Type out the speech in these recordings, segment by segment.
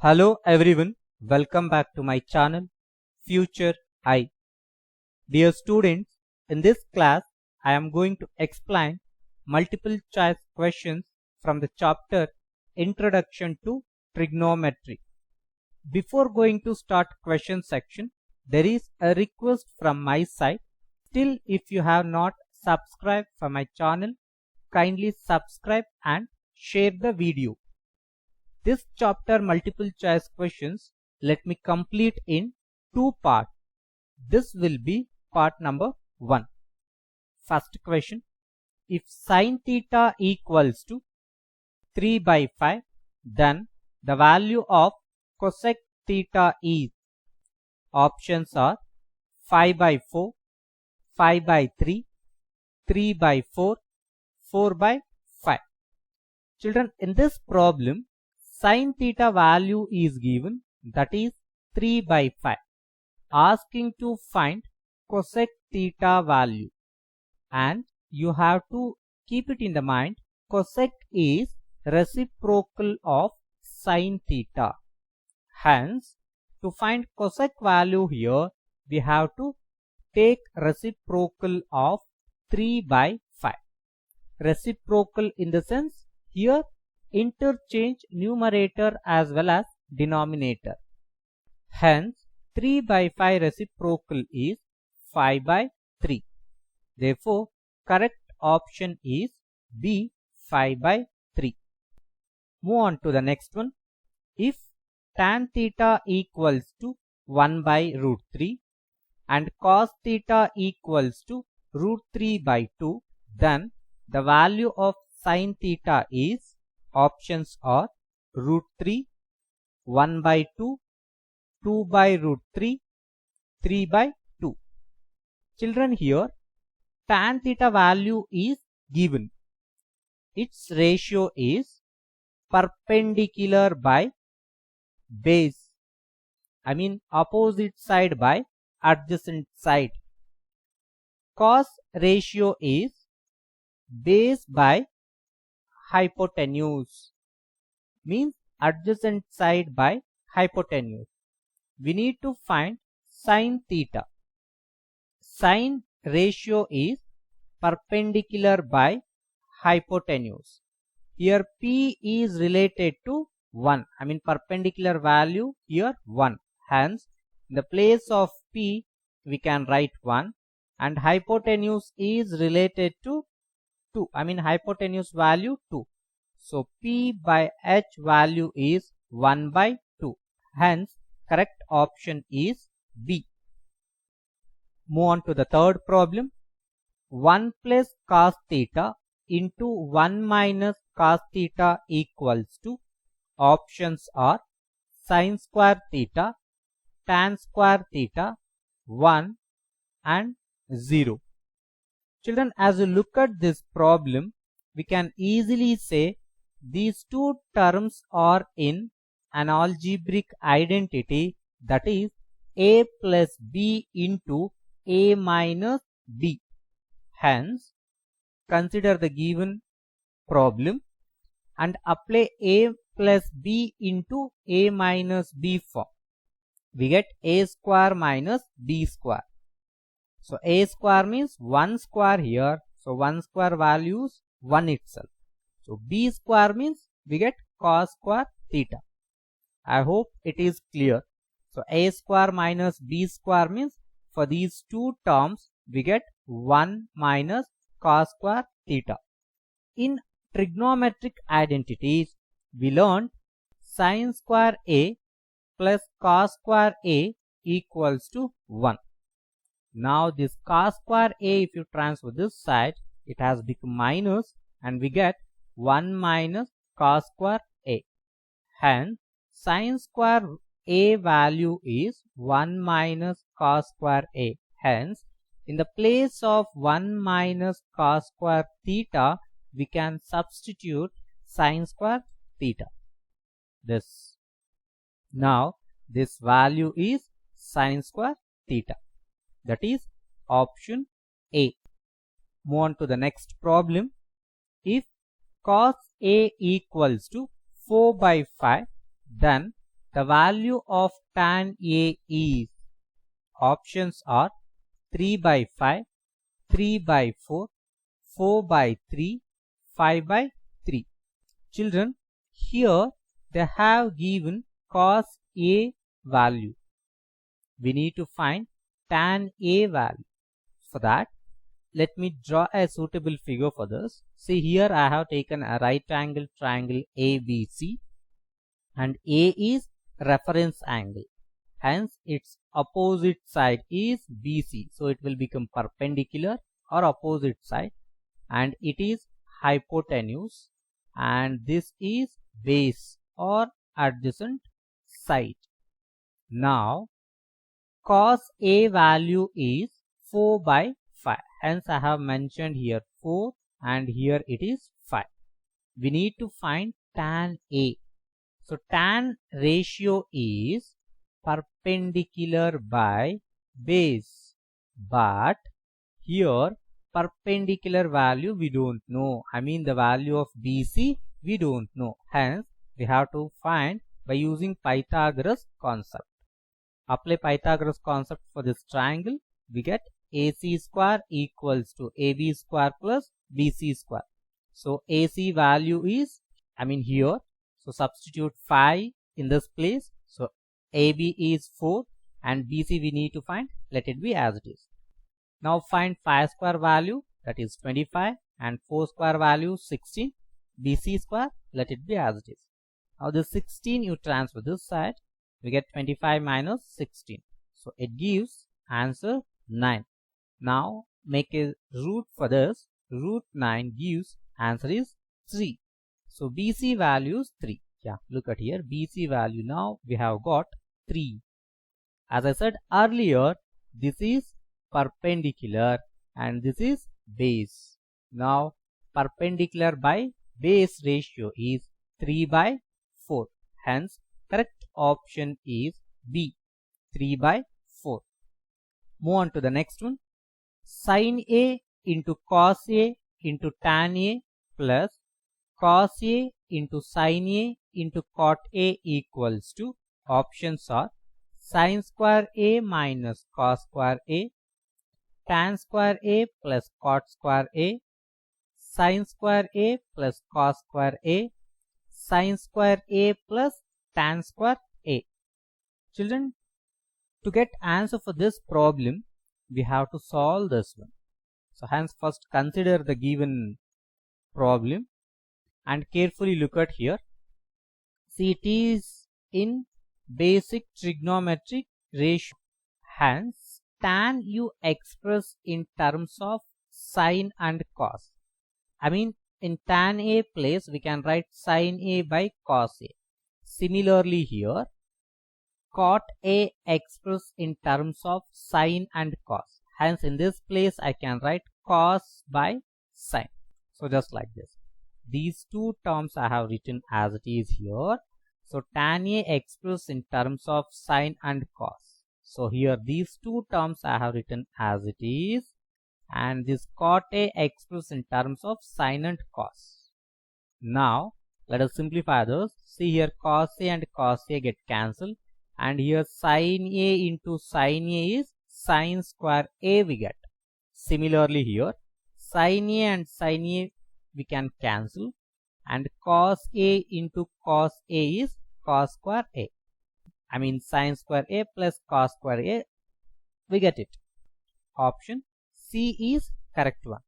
Hello everyone, welcome back to my channel Future I. Dear students, in this class I am going to explain multiple choice questions from the chapter Introduction to Trigonometry. Before going to start question section, there is a request from my side. Still, if you have not subscribed for my channel, kindly subscribe and share the video. This chapter multiple choice questions let me complete in two parts. This will be part number 1. First question, if sin theta equals to 3 by 5, then the value of cosec theta is. Options are 5 by 4, 5 by 3, 3 by 4, 4 by 5. Children, in this problem, sin theta value is given, that is 3 by 5. Asking to find cosec theta value, and you have to keep it in the mind, cosec is reciprocal of sin theta. Hence, to find cosec value here, we have to take reciprocal of 3 by 5. Reciprocal in the sense, here interchange numerator as well as denominator. Hence, 3 by 5 reciprocal is 5 by 3. Therefore, correct option is B, 5 by 3. Move on to the next one. If tan theta equals to 1 by root 3 and cos theta equals to root 3 by 2, then the value of sin theta is, options are root 3, 1 by 2, 2 by root 3, 3 by 2. Children, here tan theta value is given. Its ratio is perpendicular by base. I mean opposite side by adjacent side. Cos ratio is base by hypotenuse, means adjacent side by hypotenuse. We need to find sin theta. Sin ratio is perpendicular by hypotenuse. Here P is related to 1. I mean perpendicular value here 1. Hence, in the place of P we can write 1, and hypotenuse is related to 2. I mean hypotenuse value 2. So P by H value is 1 by 2. Hence, correct option is B. Move on to the third problem. 1 plus cos theta into 1 minus cos theta equals to, options are sin square theta, tan square theta, 1 and 0. Children, as you look at this problem, we can easily say these two terms are in an algebraic identity, that is a plus b into a minus b. Hence, consider the given problem and apply a plus b into a minus b form. We get a square minus b square. So a square means 1 square here. So 1 square values 1 itself. So b square means we get cos square theta. I hope it is clear. So a square minus b square means for these two terms we get 1 minus cos square theta. In trigonometric identities, we learned sin square a plus cos square a equals to 1. Now this cos square a, if you transfer this side, it has become minus, and we get 1 minus cos square a. Hence, sin square a value is 1 minus cos square a. Hence, in the place of 1 minus cos square theta, we can substitute sin square theta. This. Now, this value is sin square theta. That is option A. Move on to the next problem. If cos A equals to 4 by 5, then the value of tan A is, options are 3 by 5, 3 by 4, 4 by 3, 5 by 3. Children, here they have given cos A value. We need to find tan A value. For that, let me draw a suitable figure for this. See, here I have taken a right angle triangle ABC, and A is reference angle. Hence, its opposite side is BC. So, it will become perpendicular or opposite side, and it is hypotenuse, and this is base or adjacent side. Now, cos A value is 4 by 5. Hence, I have mentioned here 4 and here it is 5. We need to find tan A. So, tan ratio is perpendicular by base. But here perpendicular value we don't know. I mean the value of BC we don't know. Hence, we have to find by using Pythagoras concept. Apply Pythagoras concept for this triangle. We get AC square equals to AB square plus BC square. So, AC value is, here. So, substitute 5 in this place. So, AB is 4 and BC we need to find. Let it be as it is. Now, find 5 square value, that is 25, and 4 square value 16. BC square, let it be as it is. Now, the 16 you transfer this side. We get 25 minus 16. So, it gives answer 9. Now, make a root for this. Root 9 gives answer is 3. So, BC value is 3. Yeah, look at here. BC value now we have got 3. As I said earlier, this is perpendicular and this is base. Now, perpendicular by base ratio is 3 by 4. Hence, correct option is B, 3 by 4. Move on to the next one. Sin A into cos A into tan A plus cos A into sin A into cot A equals to, options are sin square A minus cos square A, tan square A plus cot square A, sin square A plus cos square A, sin square A plus tan square A. Children, to get answer for this problem, we have to solve this one. So, hence first consider the given problem and carefully look at here. See, it is in basic trigonometric ratio. Hence, tan you express in terms of sin and cos. In tan A place, we can write sin A by cos A. Similarly here, cot A expressed in terms of sin and cos. Hence, in this place, I can write cos by sin. So, just like this. These two terms I have written as it is here. So, tan A expressed in terms of sin and cos. So, here these two terms I have written as it is. And this cot A expressed in terms of sin and cos. Now, let us simplify those. See here, cos A and cos A get cancelled. And here sin A into sin A is sin square A we get. Similarly here, sin A and sin A we can cancel. And cos A into cos A is cos square A. Sin square A plus cos square A, we get it. Option C is correct one.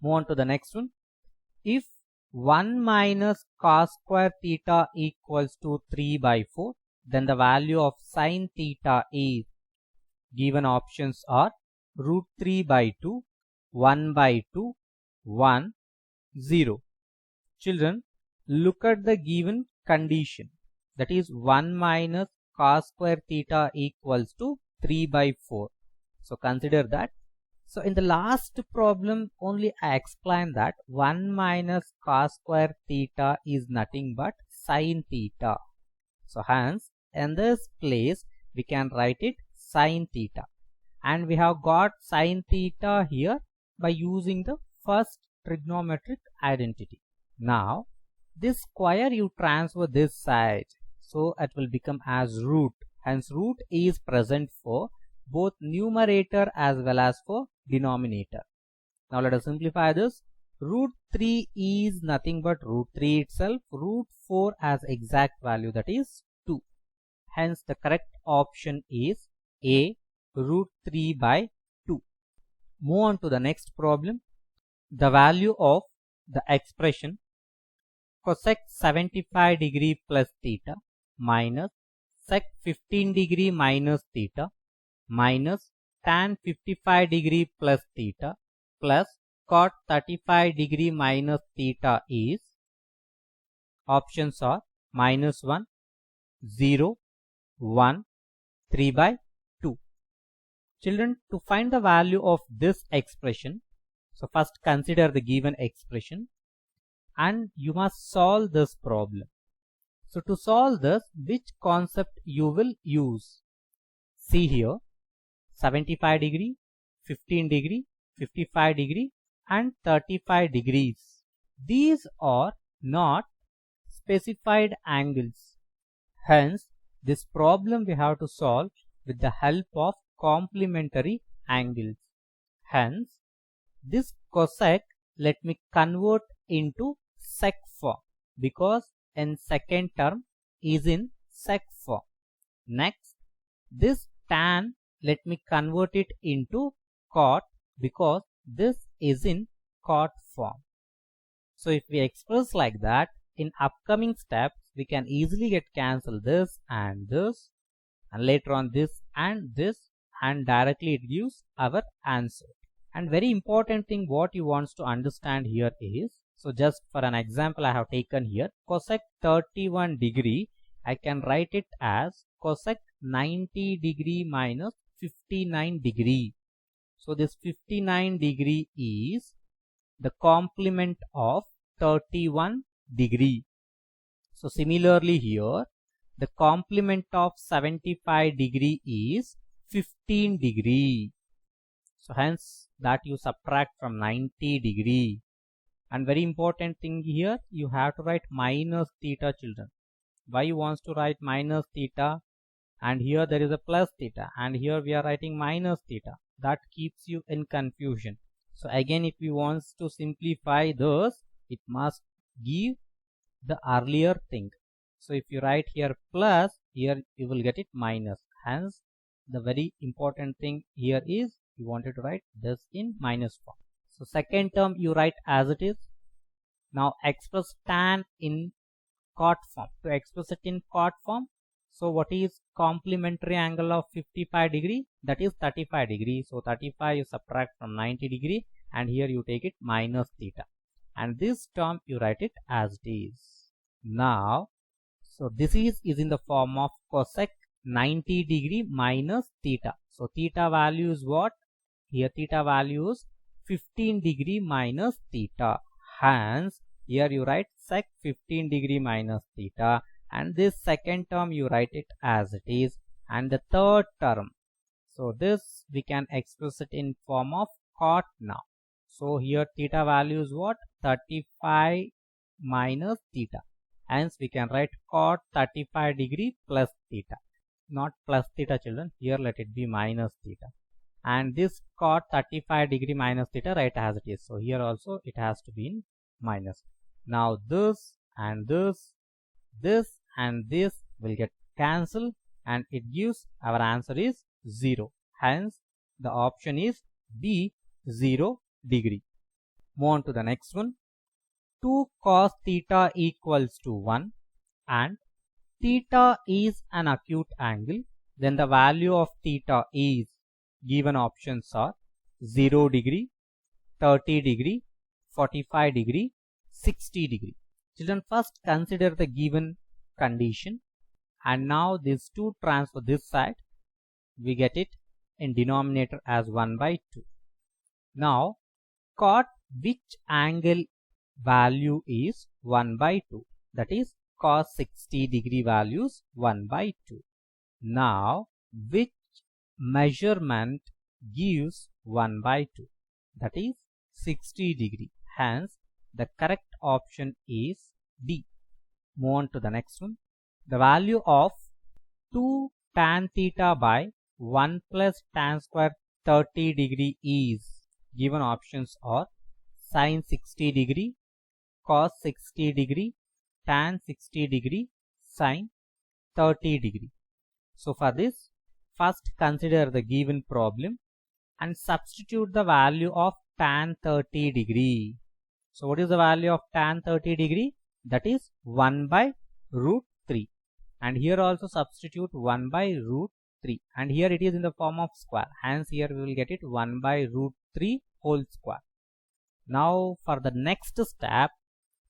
Move on to the next one. If 1 minus cos square theta equals to 3 by 4, then the value of sin theta is, given options are root 3 by 2, 1 by 2, 1, 0. Children, look at the given condition, that is 1 minus cos square theta equals to 3 by 4. So, consider that. So, in the last problem only I explained that 1 minus cos square theta is nothing but sin theta. So, hence in this place we can write it sin theta. And we have got sin theta here by using the first trigonometric identity. Now, this square you transfer this side. so it will become as root. Hence root is present for both numerator as well as for denominator. Now let us simplify this. Root 3 is nothing but root 3 itself. Root 4 has exact value, that is 2. Hence the correct option is A, root 3 by 2. Move on to the next problem. The value of the expression cosec 75 degree plus theta minus sec 15 degree minus theta minus tan 55 degree plus theta plus cot 35 degree minus theta is, options are minus 1, 0, 1, 3 by 2. Children, to find the value of this expression, so first consider the given expression and you must solve this problem. So to solve this, which concept you will use? See here, 75 degree, 15 degree, 55 degree and 35 degrees. These are not specified angles. Hence, this problem we have to solve with the help of complementary angles. Hence, this cosec, let me convert into sec form because in second term is in sec form. Next, this tan, let me convert it into cot because this is in cot form. So if we express like that, in upcoming steps we can easily get cancel this and later on this and directly it gives our answer. And very important thing what you want to understand here is, so just for an example I have taken here cosec 31 degree, I can write it as cosec 90 degree minus 59 degree. So this 59 degree is the complement of 31 degree. So similarly here the complement of 75 degree is 15 degree. So hence that you subtract from 90 degree. And very important thing here, you have to write minus theta, children. Why you want to write minus theta? And here there is a plus theta and here we are writing minus theta. That keeps you in confusion. So again if you want to simplify this, it must give the earlier thing. So if you write here plus, here you will get it minus. Hence the very important thing here is you wanted to write this in minus form. So second term you write as it is. Now express tan in cot form. To express it in cot form, so what is complementary angle of 55 degree? That is 35 degree. So 35 you subtract from 90 degree and here you take it minus theta. And this term you write it as it is. Now, so this is in the form of cosec 90 degree minus theta. So theta value is what? Here theta value is 15 degree minus theta. Hence, here you write sec 15 degree minus theta and this second term you write it as it is. And the third term, so this we can express it in form of cot now. So here theta value is what? 35 minus theta. Hence we can write cot 35 degree plus theta. Not plus theta, children. Here let it be minus theta. And this cot 35 degree minus theta, write as it is. So here also it has to be in minus. Now this and this and this will get cancelled and it gives our answer is 0. Hence the option is B, 0 degree. Move on to the next one. 2 cos theta equals to 1 and theta is an acute angle, then the value of theta is, given options are 0 degree, 30 degree, 45 degree, 60 degree. Children, first consider the given condition and now these two transfer this side, we get it in denominator as 1 by 2. Now cot which angle value is 1 by 2, that is cos 60 degree values 1 by 2. Now which measurement gives 1 by 2, that is 60 degree. Hence the correct option is D. Move on to the next one. the value of 2 tan theta by 1 plus tan square 30 degree is, given options are sin 60 degree, cos 60 degree, tan 60 degree, sin 30 degree. So for this, first consider the given problem and substitute the value of tan 30 degree. So what is the value of tan 30 degree? That is 1 by root 3. And here also substitute 1 by root 3. And here it is in the form of square. Hence here we will get it 1 by root 3 whole square. Now for the next step,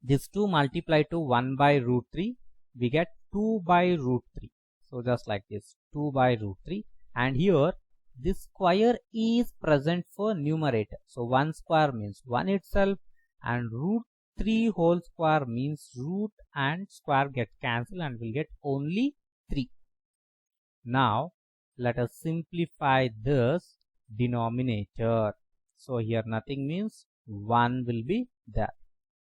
this 2 multiplied to 1 by root 3, we get 2 by root 3. So just like this, 2 by root 3. And here this square is present for numerator. So 1 square means 1 itself, and root 3 whole square means root and square get cancelled and we'll get only 3. Now let us simplify this denominator. So here nothing means 1 will be there.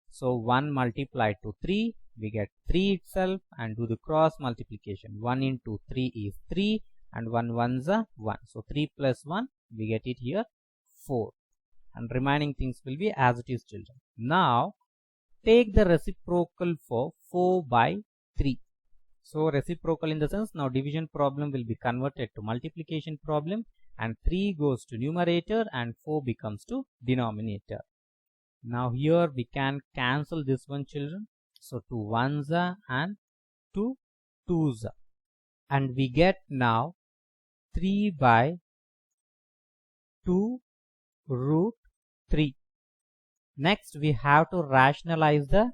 So 1 multiplied to 3, we get 3 itself, and do the cross multiplication. 1 into 3 is 3 and 1 ones are 1. So 3 plus 1, we get it here 4. And remaining things will be as it is, children. Now take the reciprocal for 4 by 3. So reciprocal in the sense, now division problem will be converted to multiplication problem, and 3 goes to numerator and 4 becomes to denominator. Now here we can cancel this one, children. So 2 ones are and 2 twos are, and we get now 3 by 2 root 3. Next we have to rationalize the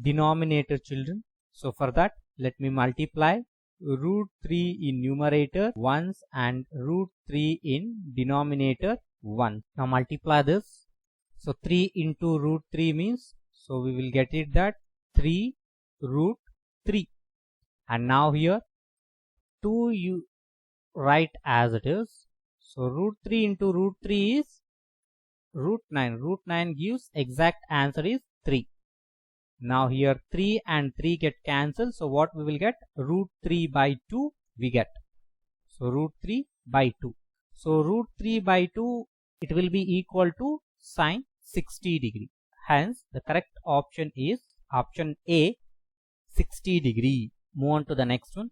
denominator, children. So for that, let me multiply root 3 in numerator once and root 3 in denominator once. Now multiply this. So 3 into root 3 means, so we will get it that 3 root 3. And now here 2 you write as it is. So root 3 into root 3 is root 9. Root 9 gives exact answer is 3. Now here 3 and 3 get cancelled. So what we will get? Root 3 by 2 we get. So root 3 by 2. So root 3 by 2, it will be equal to sin 60 degree. Hence the correct option is option A, 60 degree. Move on to the next one.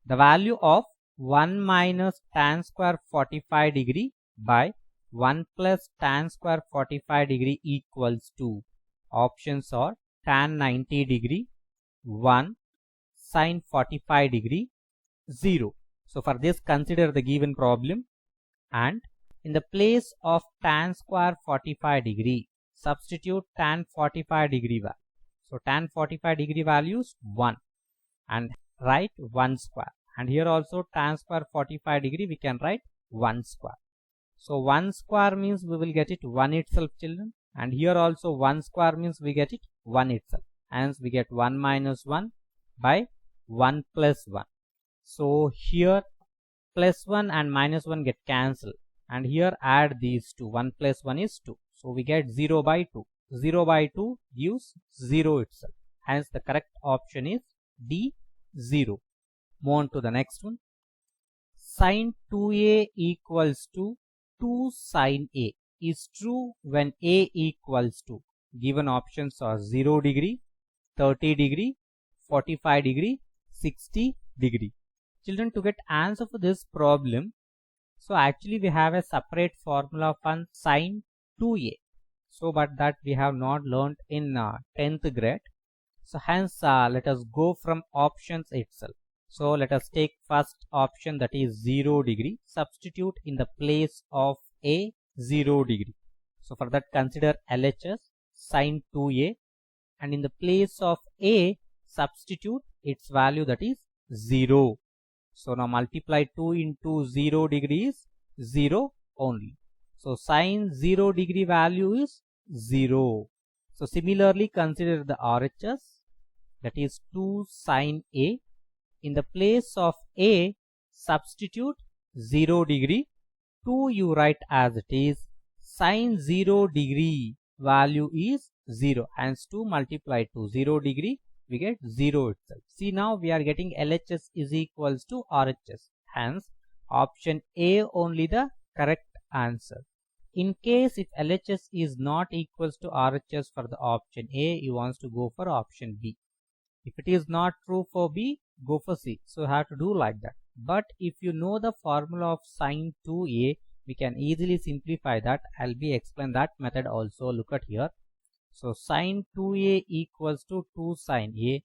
The value of 1 minus tan square 45 degree by 1 plus tan square 45 degree equals to, options are tan 90 degree, 1, sin 45 degree, 0. So for this, consider the given problem, and in the place of tan square 45 degree, substitute tan 45 degree value. So tan 45 degree values 1 and write 1 square. And here also tan square 45 degree we can write 1 square. So 1 square means we will get it 1 itself, children. And here also 1 square means we get it 1 itself. Hence we get 1 minus 1 by 1 plus 1. So here plus 1 and minus 1 get cancelled. And here add these two. 1 plus 1 is 2. So we get 0 by 2. 0 by 2 gives 0 itself. Hence the correct option is D, 0. Move on to the next one. Sin 2a equals to 2 sin a is true when a equals to, given options are 0 degree, 30 degree, 45 degree, 60 degree. Children, to get answer for this problem, so actually we have a separate formula for sin 2a. So but that we have not learned in 10th grade. So hence let us go from options itself. So let us take first option, that is 0 degree. Substitute in the place of a 0 degree. So for that, consider LHS sin 2a, and in the place of a substitute its value, that is 0. So now multiply 2 into 0 degree is 0 only. So sin 0 degree value is 0. So similarly consider the RHS, that is 2 sin a. In the place of a substitute 0 degree, 2 you write as it is. Sin 0 degree value is 0. Hence 2 multiplied to 0 degree we get 0 itself. See, now we are getting LHS is equals to RHS. Hence, option A only the correct answer. In case if LHS is not equals to RHS for the option A, you wants to go for option B. If it is not true for B, go for C. So you have to do like that. But if you know the formula of sine 2A, we can easily simplify that. I'll be explain that method also. Look at here. So sine 2A equals to 2 sine A.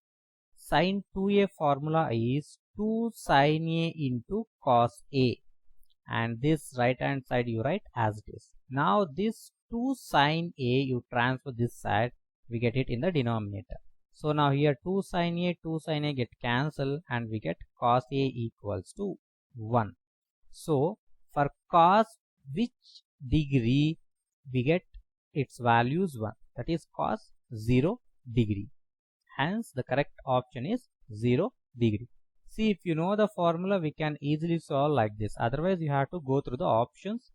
Sine 2A formula is 2 sine A into cos A. And this right hand side you write as it is. Now this 2 sine A you transfer this side, we get it in the denominator. So now here 2 sine A get cancelled and we get cos A equals to 1. So for cos which degree we get its values 1, that is cos 0 degree. Hence the correct option is 0 degree. See, if you know the formula, we can easily solve like this. Otherwise you have to go through the options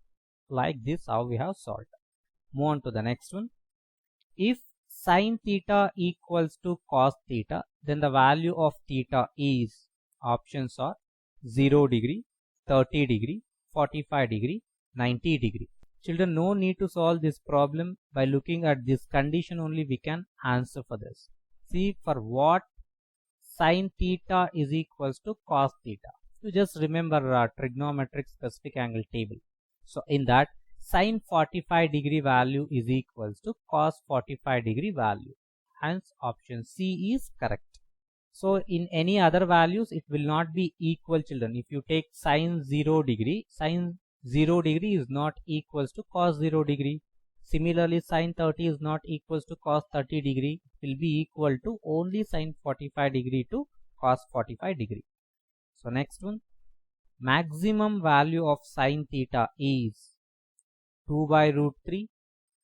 like this, how we have solved. Move on to the next one. If sine theta equals to cos theta, then the value of theta is, options are 0 degree, 30 degree, 45 degree, 90 degree. Children, no need to solve this problem. By looking at this condition only we can answer for this. See, for what sine theta is equals to cos theta. You just remember trigonometric specific angle table. So in that, sine 45 degree value is equals to cos 45 degree value. Hence option C is correct. So in any other values it will not be equal, children. If you take sine 0 degree, sine 0 degree is not equals to cos 0 degree. Similarly, sine 30 is not equals to cos 30 degree. It will be equal to only sine 45 degree to cos 45 degree. So next one, maximum value of sine theta is 2 by root 3,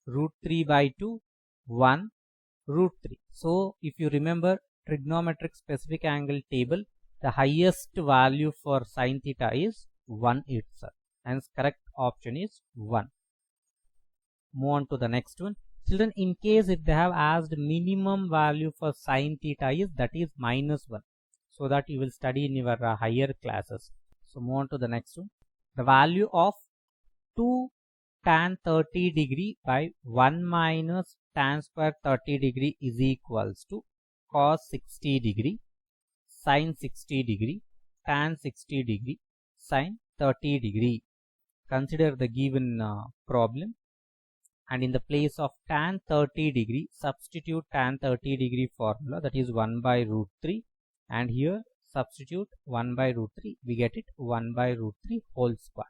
root 3 by 2, 1, root 3. So if you remember trigonometric specific angle table, the highest value for sine theta is 1 itself. Hence correct option is 1. Move on to the next one. Children, in case if they have asked minimum value for sine theta is, that is minus 1. So that you will study in your higher classes. So move on to the next one. The value of 2 tan 30 degree by 1 minus tan square 30 degree is equals to cos 60 degree, sin 60 degree, tan 60 degree, sin 30 degree. Consider the given problem. And in the place of tan 30 degree, substitute tan 30 degree formula, that is 1 by root 3, and here substitute 1 by root 3, we get it 1 by root 3 whole square.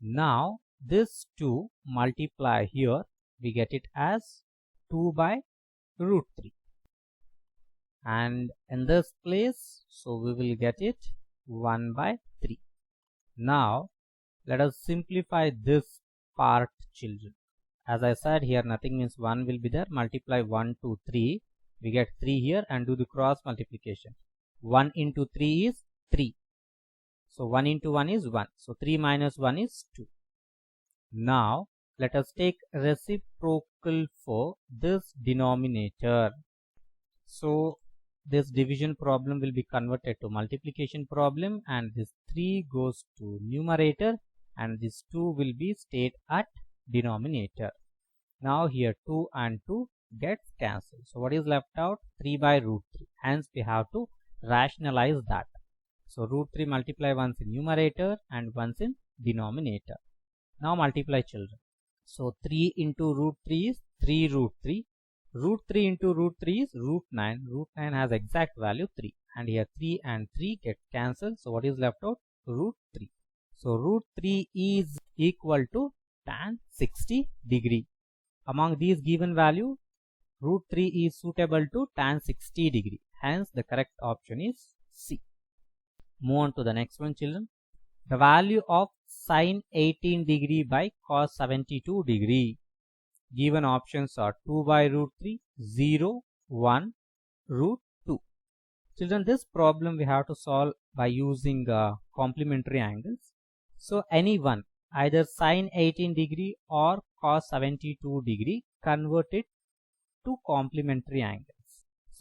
Now this 2 multiply here, we get it as 2 by root 3, and in this place, so we will get it 1 by 3. Now let us simplify this part, children. As I said, here nothing means 1 will be there. Multiply 1 to 3. We get 3 here and do the cross multiplication. 1 into 3 is 3. So 1 into 1 is 1. So 3 minus 1 is 2. Now let us take reciprocal for this denominator. So this division problem will be converted to multiplication problem, and this 3 goes to numerator and this 2 will be stayed at denominator. Now here 2 and 2 gets cancelled. So what is left out? 3 by root 3. Hence we have to rationalize that. So root 3 multiply once in numerator and once in denominator. Now multiply, children. So 3 into root 3 is 3 root 3. Root 3 into root 3 is root 9. Root 9 has exact value 3. And here 3 and 3 get cancelled. So what is left out? Root 3. So root 3 is equal to tan 60 degree. Among these given value, root 3 is suitable to tan 60 degree. Hence the correct option is C. Move on to the next one, children. The value of sine 18 degree by cos 72 degree. Given options are 2 by root 3, 0, 1, root 2. Children, this problem we have to solve by using complementary angles. So any one, either sine 18 degree or cos 72 degree, convert it to complementary angles.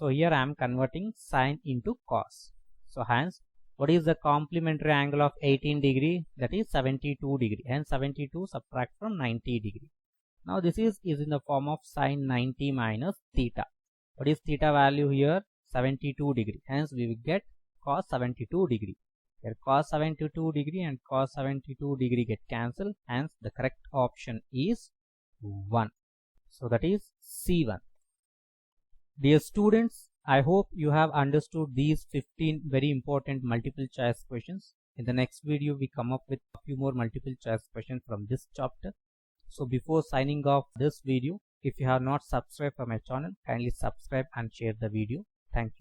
So here I am converting sine into cos. So hence, what is the complementary angle of 18 degree? That is 72 degree. Hence 72 subtract from 90 degree. Now this is in the form of sine 90 minus theta. What is theta value here? 72 degree. Hence we will get cos 72 degree. Here cos 72 degree and cos 72 degree get cancelled. Hence the correct option is 1. So that is C1. Dear students, I hope you have understood these 15 very important multiple choice questions. In the next video, we come up with a few more multiple choice questions from this chapter. So before signing off this video, if you have not subscribed for my channel, kindly subscribe and share the video. Thank you.